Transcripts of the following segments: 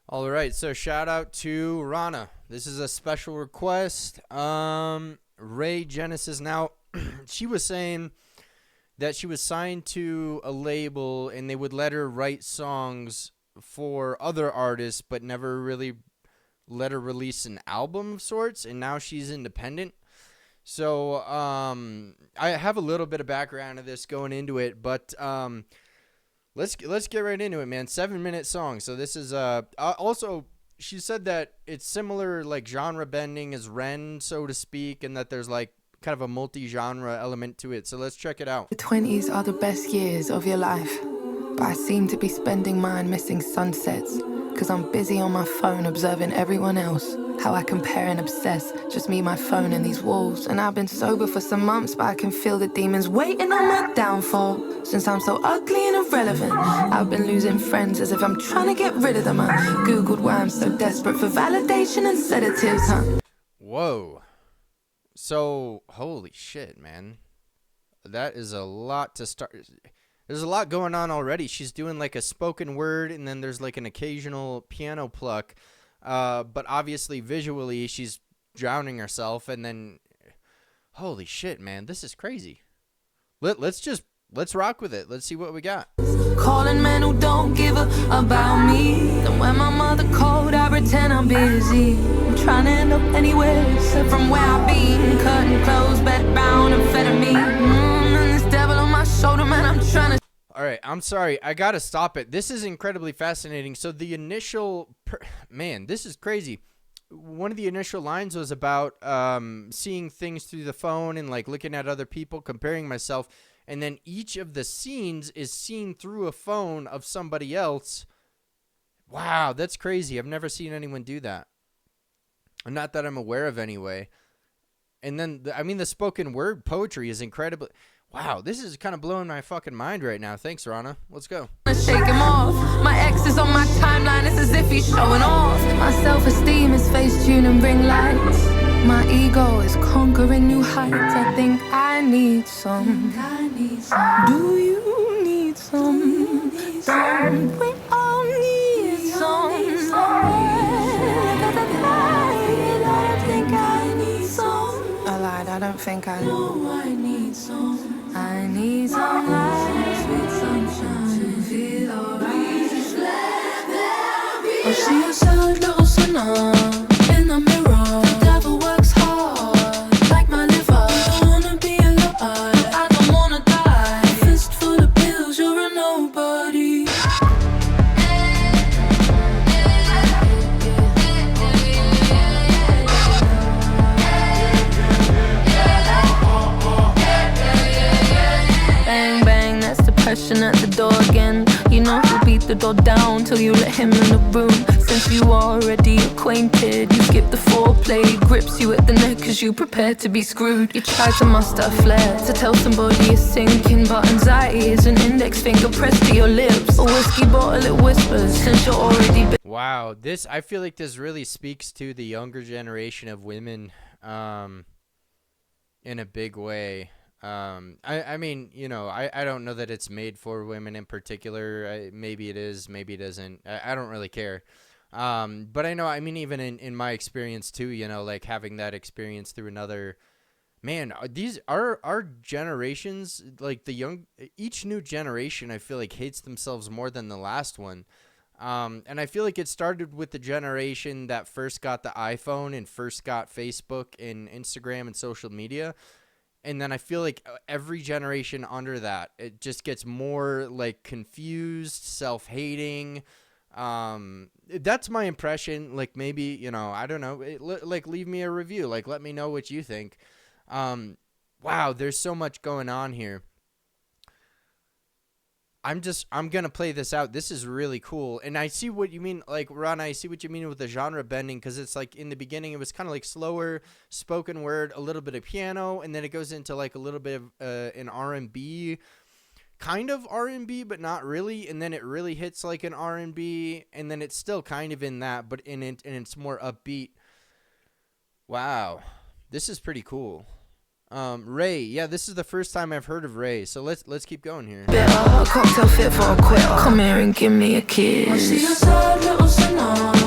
All right, so shout out to Rana. This is a special request. Ray Genesis. Now, she was saying that she was signed to a label and they would let her write songs for other artists, but never really let her release an album of sorts. And now she's independent. So I have a little bit of background of this going into it, but let's get right into it, man. 7-minute song. So this is also she said that it's similar, like genre bending as Ren, so to speak, and that there's like kind of a multi-genre element to it. So let's check it out. The 20s are the best years of your life, but I seem to be spending mine missing sunsets, cause I'm busy on my phone observing everyone else, how I compare and obsess, just me, my phone and these walls. And I've been sober for some months, but I can feel the demons waiting on my downfall. Since I'm so ugly and irrelevant, I've been losing friends as if I'm trying to get rid of them. I googled why I'm so desperate for validation and sedatives, Whoa. So, holy shit, man. That is a lot to start. There's a lot going on already. She's doing like a spoken word, and then there's like an occasional piano pluck. But obviously, visually, she's drowning herself. And then, holy shit, man, this is crazy. Let's rock with it. Let's see what we got. Calling men who don't give a about me. And when my mother called, I pretend I'm busy. I'm trying to end up anywhere except from where I've been. Cutting clothes, bed bound, amphetamine. And this devil on my shoulder, man, I'm trying to. All right, I'm sorry. I got to stop it. This is incredibly fascinating. So the initial, man, this is crazy. One of the initial lines was about seeing things through the phone and like looking at other people, comparing myself. And then each of the scenes is seen through a phone of somebody else. Wow, that's crazy. I've never seen anyone do that. Not that I'm aware of anyway. And then, the spoken word poetry is incredible. Wow, this is kind of blowing my fucking mind right now. Thanks, Rana. Let's go. Shake him off. My ex is on my timeline. It's as if he's showing off. My self-esteem is face-tune and ring lights. My ego is conquering new heights. I think I need some. Do you need some? Don't we all need some? I think I need some. I lied, I don't think I know. I need some. I need some light, sweet sunshine to feel alright. Just let there be. I see a sad little sinner in the mirror. The devil works hard, like my liver. I wanna be alive, I don't wanna die. A fist full of pills, you're a nobody. Bang, bang, that's depression at the door again. You know he'll beat the door down till you let him in the room. Since you already acquainted, you skip the foreplay. Grips you at the neck cause you prepare to be screwed. You try to muster flair to tell somebody you're sinking, but anxiety is an index finger pressed to your lips. A whiskey bottle it whispers since you're already Wow, I feel like this really speaks to the younger generation of women in a big way. I mean, I don't know that it's made for women in particular. Maybe it is, maybe it isn't. I don't really care. But I know, even in my experience too, like having that experience through another man, these are our generations, like each new generation, I feel like hates themselves more than the last one. And I feel like it started with the generation that first got the iPhone and first got Facebook and Instagram and social media. And then I feel like every generation under that, it just gets more like confused, self-hating. That's my impression. Like maybe, I don't know. Like leave me a review. Like let me know what you think. Wow, there's so much going on here. I'm going to play this out. This is really cool. And I see what you mean. Like, Ron, I see what you mean with the genre bending, because it's like in the beginning, it was kind of like slower spoken word, a little bit of piano, and then it goes into like a little bit of an R&B, kind of R&B, but not really. And then it really hits like an R&B, and then it's still kind of in that, but and it's more upbeat. Wow. This is pretty cool. RAYE, yeah, this is the first time I've heard of RAYE, so let's keep going here. Cocktail fit for a quitter. Come here and give me a kiss. I see a sad little sinner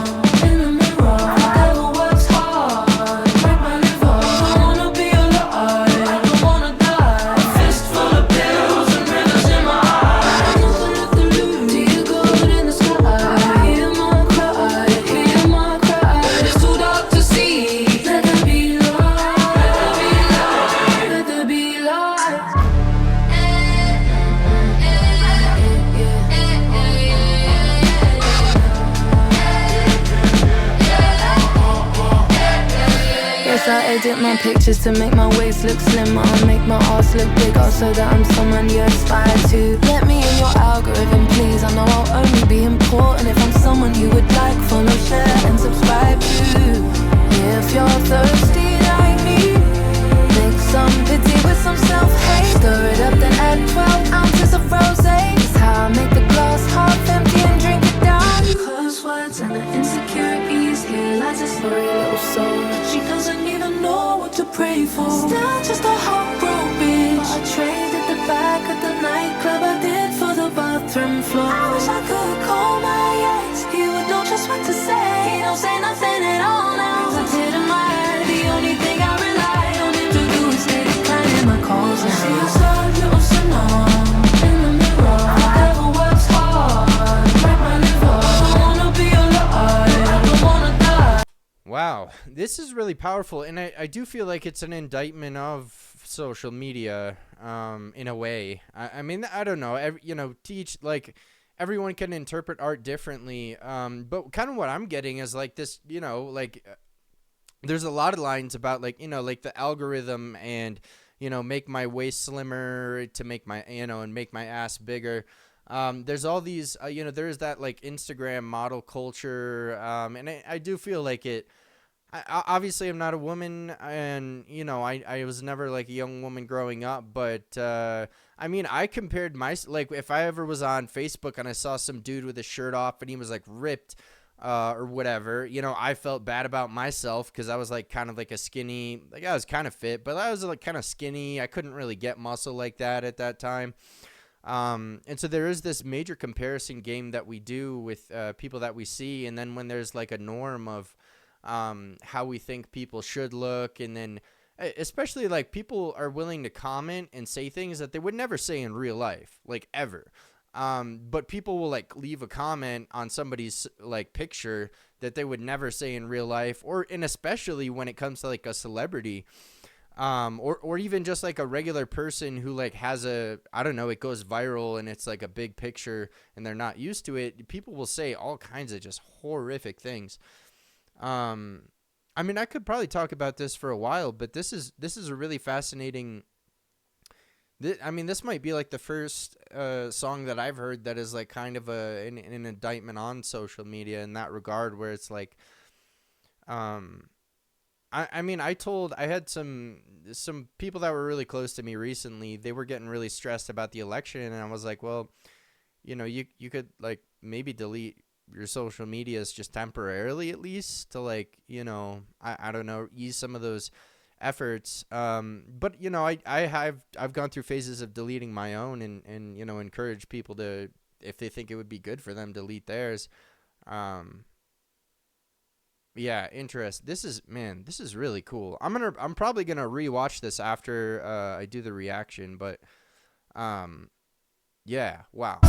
edit my pictures to make my waist look slimmer, make my ass look bigger so that I'm someone you aspire to. Let me in your algorithm, please. I know I'll only be important if I'm someone you would like, follow, share, and subscribe to. If you're thirsty like me, mix some pity with some self-hate. Stir it up, then add 12 ounces of rosé. It's how I make the glass half empty and drink it down. Curse words and the insecurities. Here lies a sorry little soul. She doesn't even know what to pray for. Still just a heartbroken bitch. I traded the back of the nightclub I did for the bathroom floor. I wish I could call my ex. He would know just what to say. He don't say nothing at all now. I did in my head. The only thing I rely on him to do is stay declining my calls now. See a sad little sinner in the mirror. The devil works hard, break my liver. I wanna be alive, I don't wanna die. Wow, this is really powerful, and I do feel like it's an indictment of social media, in a way. I mean, I don't know, teach, like, everyone can interpret art differently, but kind of what I'm getting is, like, this, there's a lot of lines about, like, like the algorithm and, make my waist slimmer to make my, and make my ass bigger. There's all these, there's that, like, Instagram model culture, and I do feel like obviously I'm not a woman, and, I was never, like, a young woman growing up, but, I mean, I compared like, if I ever was on Facebook and I saw some dude with his shirt off and he was, like, ripped, or whatever, I felt bad about myself because I was, like, kind of like a skinny, like, I was kind of fit, but I was, like, kind of skinny. I couldn't really get muscle like that at that time. And so there is this major comparison game that we do with people that we see, and then when there's, like, a norm of how we think people should look, and then especially, like, people are willing to comment and say things that they would never say in real life, like, ever. But people will, like, leave a comment on somebody's, like, picture that they would never say in real life, and especially when it comes to, like, a celebrity, or even just, like, a regular person who, like, has I don't know, it goes viral and it's, like, a big picture and they're not used to it. People will say all kinds of just horrific things. I mean, I could probably talk about this for a while, but this is a really fascinating. I mean, this might be, like, the first song that I've heard that is, like, kind of an indictment on social media in that regard, where it's like, I mean, I had some people that were really close to me recently. They were getting really stressed about the election, and I was like, well, you could, like, maybe delete your social medias just temporarily, at least, to, like, I don't know, ease some of those efforts. But I've gone through phases of deleting my own, and encourage people to, if they think it would be good for them, delete theirs. Yeah, this is really cool. I'm probably gonna rewatch this after I do the reaction, but yeah, wow.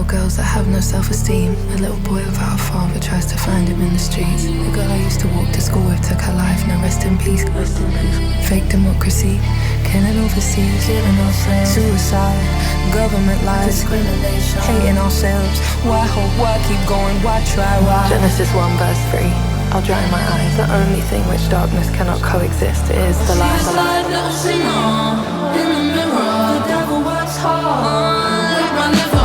Girls that have no self-esteem. A little boy without a father tries to find him in the streets. The girl I used to walk to school with took her life, now rest in peace. Fake democracy, killing overseas, killing ourselves. Suicide, government lies, discrimination, hating ourselves. Why hope, why keep going, why try, why? Genesis 1 verse 3. I'll dry my eyes. The only thing which darkness cannot coexist is the light. Little sinner in the mirror. The devil works hard, make my liver.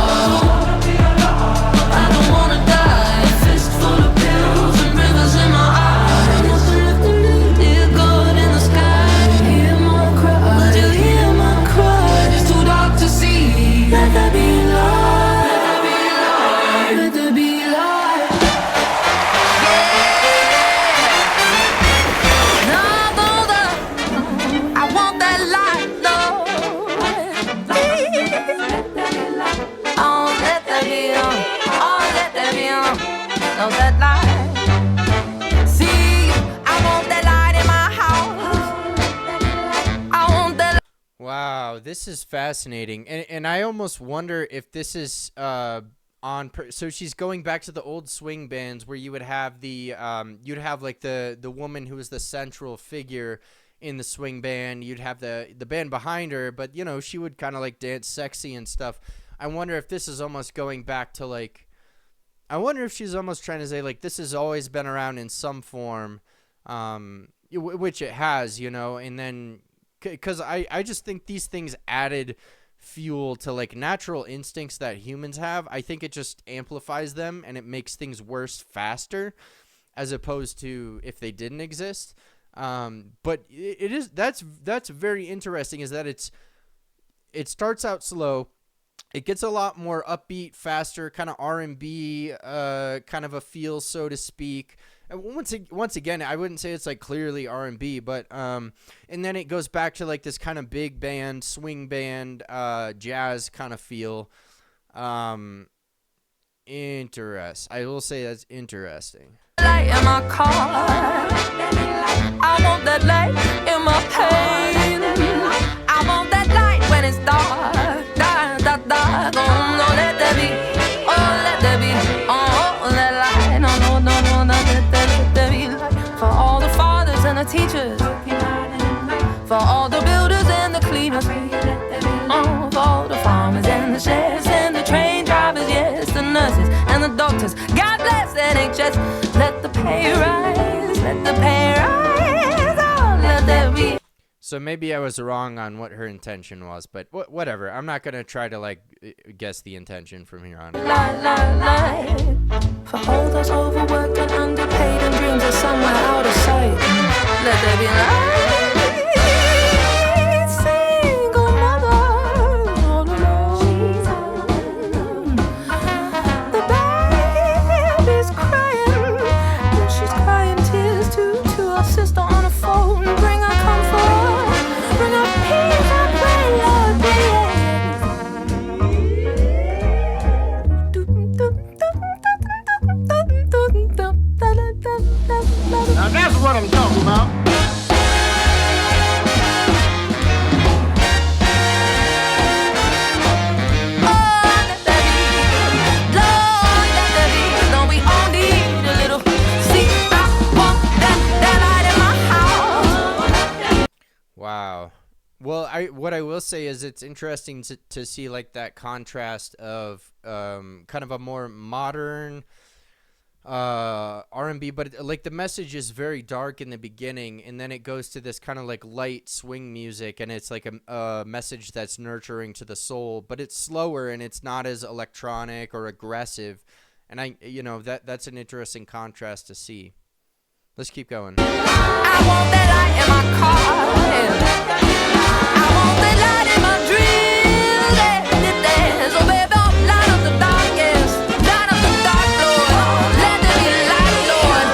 Wow, this is fascinating, and I almost wonder if this is so she's going back to the old swing bands where you would have you'd have like the woman who was the central figure in the swing band. You'd have the band behind her, but you know, she would kind of like dance sexy and stuff. I wonder if this is almost going back to like, I wonder if she's almost trying to say like this has always been around in some form, which it has, you know. And then because I just think these things added fuel to like natural instincts that humans have. I think it just amplifies them and it makes things worse faster, as opposed to if they didn't exist. But it is that's very interesting. Is that it starts out slow. It gets a lot more upbeat, faster, kind of R&B, kind of a feel, so to speak. And once again, I wouldn't say it's like clearly R&B, but and then it goes back to like this kind of big band, swing band, jazz kind of feel. I will say that's interesting. Light in my car, I want that light in my pain. I want that light when it's dark, dark, dark, dark. Oh, no, let there be, oh, let there be, oh, that light. No, no, no, no, no, let there be light. For all the fathers and the teachers, for all the builders and the cleaners, oh, for all the farmers and the chefs and the train drivers, yes, the nurses and the doctors. God bless NHS. Let the pay rise, let the pay rise, oh, let there be. So maybe I was wrong on what her intention was, but whatever. I'm not going to try to like guess the intention from here on. Light. For all those overworked and underpaid and dreams are somewhere out of sight. Let there be light. Single mother all alone. The baby's crying, and she's crying tears to her sister on the phone. Bring her comfort, bring her peace, I pray, Lord, Now that's what I'm talking about. Wow. Well, what I will say is it's interesting to see like that contrast of kind of a more modern R&B, but like the message is very dark in the beginning, and then it goes to this kind of like light swing music, and it's like a message that's nurturing to the soul, but it's slower and it's not as electronic or aggressive, and that's an interesting contrast to see. Let's keep going. I want that light in my car. I want that light in my dreams. So baby, light up the darkest. Light up the dark, Lord. Let there be light, Lord.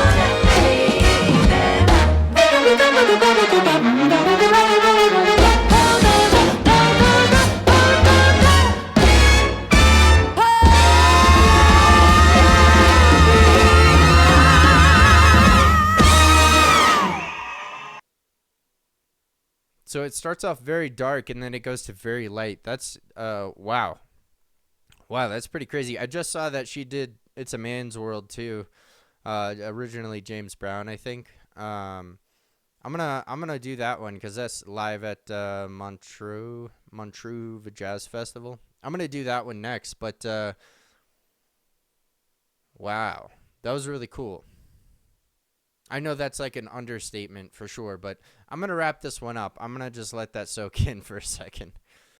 So it starts off very dark and then it goes to very light. That's wow. Wow, that's pretty crazy. I just saw that she did It's a Man's World too. Originally James Brown, I think. I'm gonna do that one because that's live at Montreux Jazz Festival. I'm gonna do that one next, but wow, that was really cool. I know that's like an understatement for sure, but I'm going to wrap this one up. I'm going to just let that soak in for a second.